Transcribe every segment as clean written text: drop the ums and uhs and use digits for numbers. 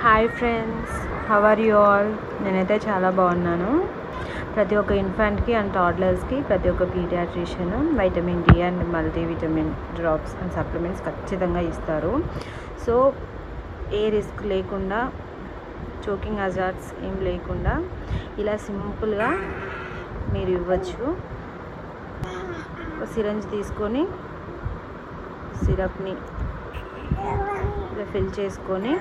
Hi friends, how are you all? నేనైతే చాలా బాగున్నాను. ప్రతి ఒక్క ఇన్ఫాంట్కి అండ్ టాడ్లర్స్కి ప్రతి ఒక్క paediatrician vitamin D and multivitamin drops and supplements ఖచ్చితంగా ఇస్తారు. సో ఏ రిస్క్ లేకుండా, చోకింగ్ హజార్డ్స్ ఏం లేకుండా ఇలా సింపుల్గా మీరు ఇవ్వచ్చు. సిరంజ్ తీసుకొని సిరప్ని ఇలా ఫిల్ చేసుకొని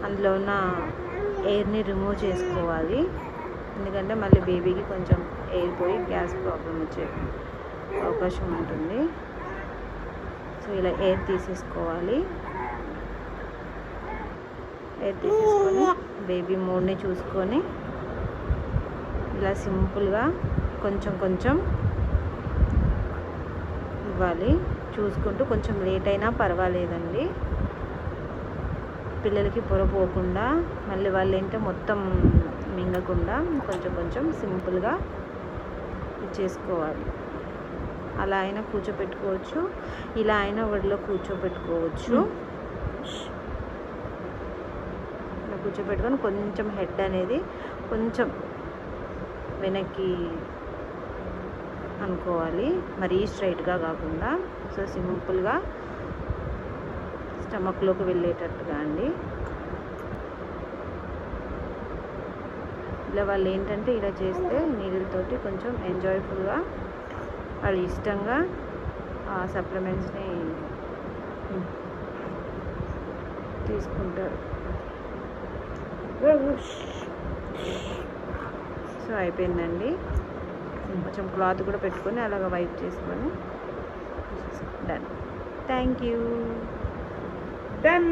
అందులో ఉన్న ఎయిర్ని రిమూవ్ చేసుకోవాలి. ఎందుకంటే మళ్ళీ బేబీకి కొంచెం ఎయిర్ పోయి గ్యాస్ ప్రాబ్లం వచ్చే అవకాశం ఉంటుంది. సో ఇలా ఎయిర్ తీసేసుకోవాలి. ఎయిర్ తీసేసుకొని బేబీ మూడ్ని చూసుకొని ఇలా సింపుల్గా కొంచెం కొంచెం ఇవ్వాలి. చూసుకుంటూ కొంచెం లేట్ అయినా పర్వాలేదండి. పిల్లలకి పొరపోకుండా, మళ్ళీ వాళ్ళు ఏంటో మొత్తం మింగకుండా కొంచెం కొంచెం సింపుల్గా ఇచ్చేసుకోవాలి. అలా అయినా కూర్చోపెట్టుకోవచ్చు, ఇలా అయినా ఒడిలో కూర్చోపెట్టుకోవచ్చు. ఇలా కూర్చోపెట్టుకొని కొంచెం హెడ్ అనేది కొంచెం వెనక్కి అనుకోవాలి, మరీ స్ట్రైట్గా కాకుండా. సో సింపుల్గా స్టమక్లోకి వెళ్ళేటట్టుగా అండి. ఇలా వాళ్ళు ఏంటంటే ఇలా చేస్తే నీళ్ళతోటి కొంచెం ఎంజాయ్ఫుల్గా వాళ్ళు ఇష్టంగా ఆ సప్లిమెంట్స్ని తీసుకుంటారు. సో అయిపోయిందండి. కొంచెం క్లాత్ కూడా పెట్టుకొని అలాగ వైప్ చేసుకొని డన్. Thank you. Done.